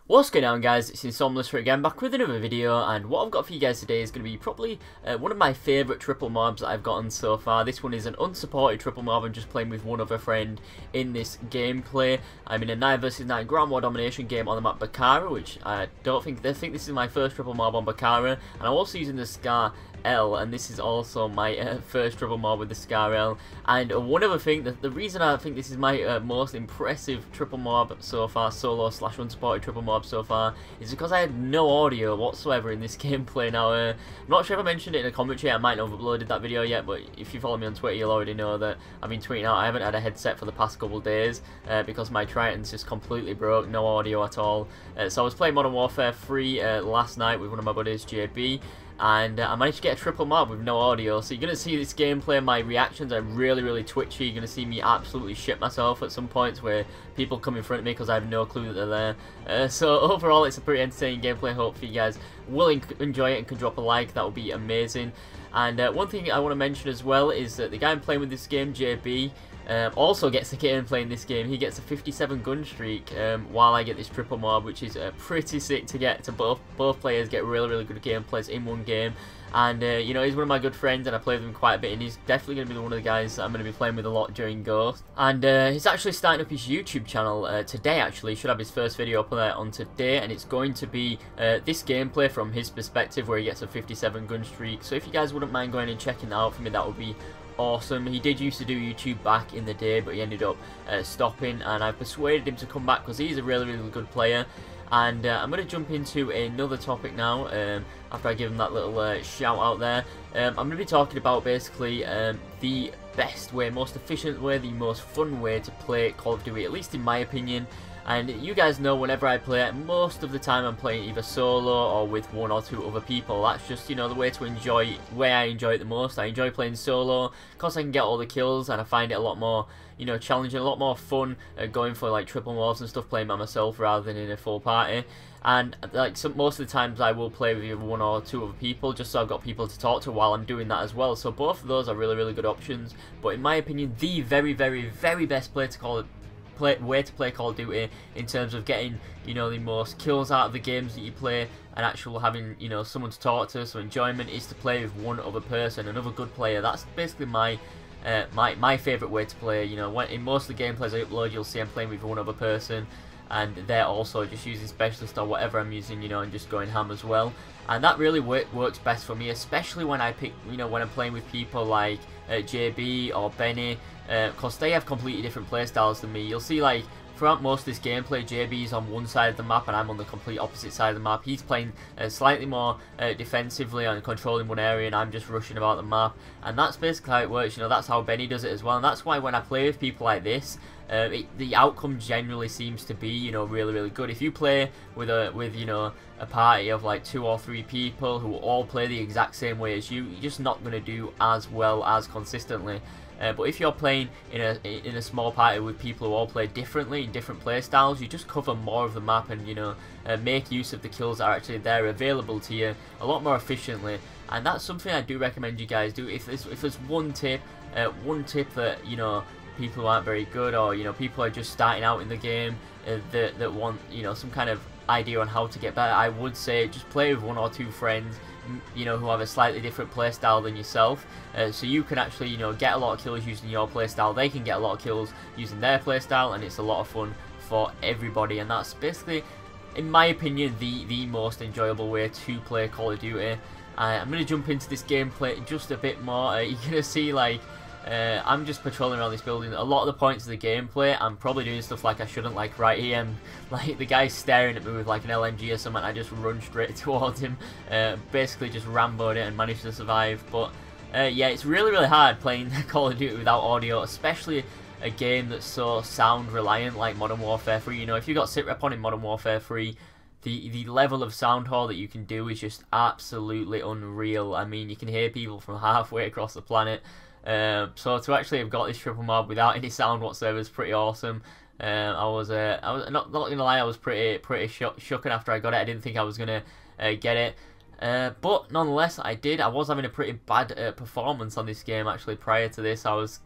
What's going on, guys? It's Insomulus here again, back with another video, and what I've got for you guys today is going to be probably one of my favourite triple mobs that I've gotten so far. This one is an unsupported triple mob. I'm just playing with one other friend in this gameplay. I'm in a 9 vs 9 ground war domination game on the map Bakara, which I think this is my first triple mob on Bakara, and I'm also using the Scar L, and this is also my first triple mob with the Scar L. And one other thing, the reason I think this is my most impressive triple mob so far, solo / unsupported triple mob so far, is because I had no audio whatsoever in this gameplay. Now, I'm not sure if I mentioned it in a commentary. I might not have uploaded that video yet, but if you follow me on Twitter, you'll already know that I've been tweeting out I haven't had a headset for the past couple of days because my Triton's just completely broke, no audio at all. So I was playing Modern Warfare 3 last night with one of my buddies, JB, and I managed to get a triple mob with no audio. So you're going to see this gameplay, my reactions are really twitchy. You're going to see me absolutely shit myself at some points where people come in front of me because I have no clue that they're there. So overall, it's a pretty entertaining gameplay. Hopefully you guys will enjoy it and can drop a like. That would be amazing. And one thing I want to mention as well is that the guy I'm playing with this game, JB, also gets a game playing this game. He gets a 57 gun streak while I get this triple mob, which is pretty sick to get. To both players get really good gameplays in one game. And you know, he's one of my good friends, and I play with him quite a bit, and he's definitely going to be one of the guys that I'm going to be playing with a lot during Ghost. And he's actually starting up his YouTube channel today. Actually, should have his first video up there on today, and it's going to be this gameplay from his perspective, where he gets a 57 gun streak. So if you guys wouldn't mind going and checking that out for me, that would be awesome. He did used to do YouTube back in the day, but he ended up stopping, and I persuaded him to come back because he's a really good player. And I'm going to jump into another topic now, after I give him that little shout out there. I'm going to be talking about basically the best way, most efficient way, the most fun way to play Call of Duty, at least in my opinion. And you guys know, whenever I play it, most of the time I'm playing either solo or with one or two other people. That's just, you know, the way to enjoy, where I enjoy it the most. I enjoy playing solo because I can get all the kills, and I find it a lot more, you know, challenging, a lot more fun going for like triple mobs and stuff, playing by myself rather than in a full party. And like most of the times I will play with either one or two other people, just so I've got people to talk to while I'm doing that as well. So both of those are really good options. But in my opinion, the very best way to play Call of Duty in terms of getting, you know, the most kills out of the games that you play and actual having, you know, someone to talk to, so enjoyment, is to play with one other person, another good player. That's basically my favourite way to play. You know, in most of the gameplays I upload, you'll see I'm playing with one other person, and they're also just using specialist or whatever I'm using, you know, and just going ham as well. And that really works best for me, especially when I pick, you know, when I'm playing with people like JB or Benny, because they have completely different playstyles than me. You'll see, like, throughout most of this gameplay, JB's on one side of the map and I'm on the complete opposite side of the map. He's playing slightly more defensively and controlling one area, and I'm just rushing about the map. And that's basically how it works. You know, that's how Benny does it as well. And that's why when I play with people like this, the outcome generally seems to be, you know, really good. If you play with you know, a party of like 2 or 3 people who all play the exact same way as you, you're just not going to do as well as consistently. But if you're playing in a small party with people who all play differently, in different play styles, you just cover more of the map, and, you know, make use of the kills that are actually there available to you a lot more efficiently. And that's something I do recommend you guys do. If there's one tip that, you know, people who aren't very good, or, you know, people are just starting out in the game that want, you know, some kind of idea on how to get better, I would say just play with 1 or 2 friends, you know, who have a slightly different playstyle than yourself, so you can actually, you know, get a lot of kills using your playstyle. They can get a lot of kills using their playstyle, and it's a lot of fun for everybody. And that's basically, in my opinion, the most enjoyable way to play Call of Duty. I'm going to jump into this gameplay just a bit more. You're going to see, like, I'm just patrolling around this building. A lot of the points of the gameplay, I'm probably doing stuff like I shouldn't, like right here, like the guy's staring at me with like an LMG or something, I just run straight towards him, basically just ramboed it and managed to survive. But yeah, it's really hard playing Call of Duty without audio, especially a game that's so sound reliant like Modern Warfare 3. You know, if you got sitrep on in Modern Warfare 3, the level of sound haul that you can do is just absolutely unreal. I mean, you can hear people from halfway across the planet. So to actually have got this triple mob without any sound whatsoever is pretty awesome. I was not gonna lie, I was pretty shooken after I got it. I didn't think I was gonna get it, but nonetheless I did. I was having a pretty bad performance on this game actually. Prior to this, I was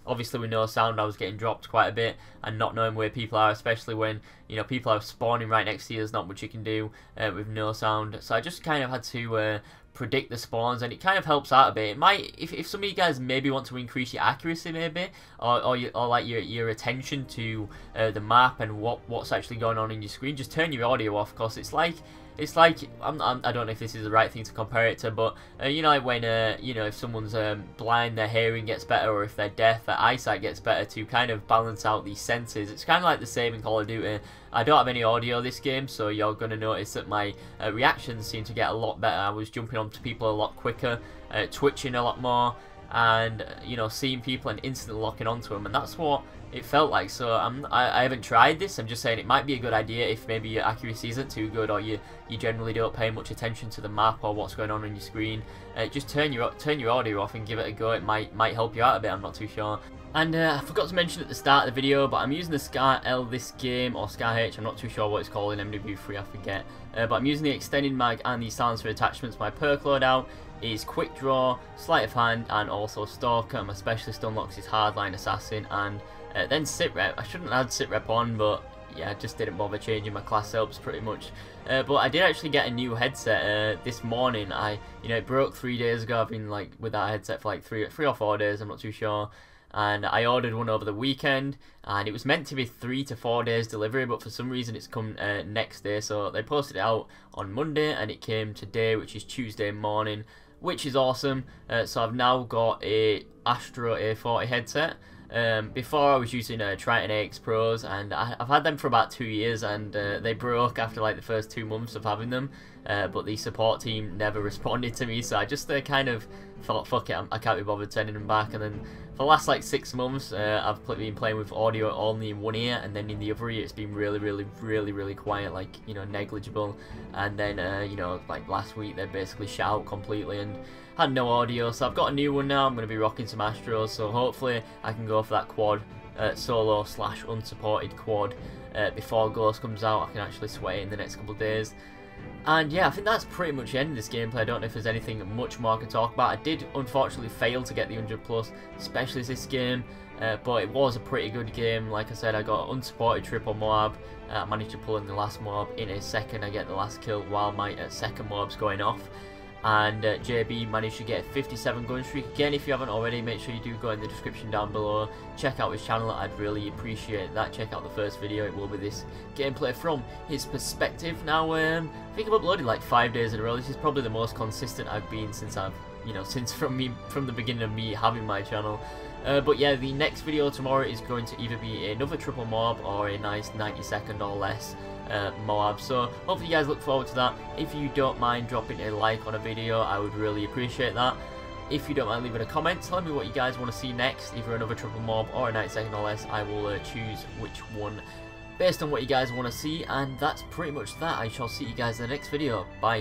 obviously with no sound I was getting dropped quite a bit, and not knowing where people are, especially when, you know, people are spawning right next to you, there's not much you can do with no sound. So I just kind of had to predict the spawns, and it kind of helps out a bit. It might, if some of you guys maybe want to increase your accuracy maybe, or like your attention to the map and what's actually going on in your screen, just turn your audio off, because it's like I don't know if this is the right thing to compare it to, but you know, like when you know, if someone's blind, their hearing gets better, or if they're deaf, their eyesight gets better, to kind of balance out these senses. It's kind of like the same in Call of Duty. I don't have any audio this game, so you're going to notice that my reactions seem to get a lot better. I was jumping onto people a lot quicker, twitching a lot more, and you know, seeing people and instantly locking onto them, and that's what it felt like. So I haven't tried this. I'm just saying it might be a good idea if maybe your accuracy isn't too good, or you generally don't pay much attention to the map or what's going on your screen. Just turn your audio off and give it a go. It might help you out a bit. I'm not too sure. And I forgot to mention at the start of the video, but I'm using the Scar L this game, or Scar H, I'm not too sure what it's called in MW3, I forget. But I'm using the extended mag and the silencer attachments. My perk loadout is Quick Draw, Sleight of Hand, and also Stalker. My specialist unlocks his Hardline Assassin, and then Sit Rep. I shouldn't have had Sit Rep on, but yeah, I just didn't bother changing my class setups pretty much. But I did actually get a new headset this morning. You know, it broke 3 days ago. I've been like with that headset for like three or 4 days, I'm not too sure. And I ordered one over the weekend, and it was meant to be 3 to 4 days delivery, but for some reason it's come next day. So they posted it out on Monday, and it came today, which is Tuesday morning, which is awesome. So I've now got a Astro A40 headset. Before I was using Triton AX Pros, and I've had them for about 2 years, and they broke after like the first 2 months of having them, but the support team never responded to me, so I just kind of thought, fuck it, I can't be bothered sending them back. And then for the last like 6 months I've been playing with audio only in one ear, and then in the other ear it's been really quiet, like, you know, negligible. And then you know, like last week they basically shut out completely and had no audio. So I've got a new one now. I'm going to be rocking some Astros, so hopefully I can go for that quad, solo / unsupported quad, before Ghost comes out. I can actually sweat it in the next couple of days. And yeah, I think that's pretty much the end of this gameplay. I don't know if there's anything much more I can talk about. I did unfortunately fail to get the 100+, especially this game, but it was a pretty good game. Like I said, I got unsupported triple MOAB. I managed to pull in the last MOAB in a second. I get the last kill while my second MOAB's going off. And JB managed to get a 57 gun streak. Again, if you haven't already, make sure you do go in the description down below, check out his channel. I'd really appreciate that. Check out the first video, it will be this gameplay from his perspective. Now I think I've uploaded like 5 days in a row. This is probably the most consistent I've been since from the beginning of me having my channel. But yeah, the next video tomorrow is going to either be another triple MOAB or a nice 90-second or less MOAB. So hopefully you guys look forward to that. If you don't mind dropping a like on a video, I would really appreciate that. If you don't mind leaving a comment, tell me what you guys want to see next, either another triple MOAB or a 90-second or less. I will choose which one based on what you guys want to see, and that's pretty much that. I shall see you guys in the next video. Bye.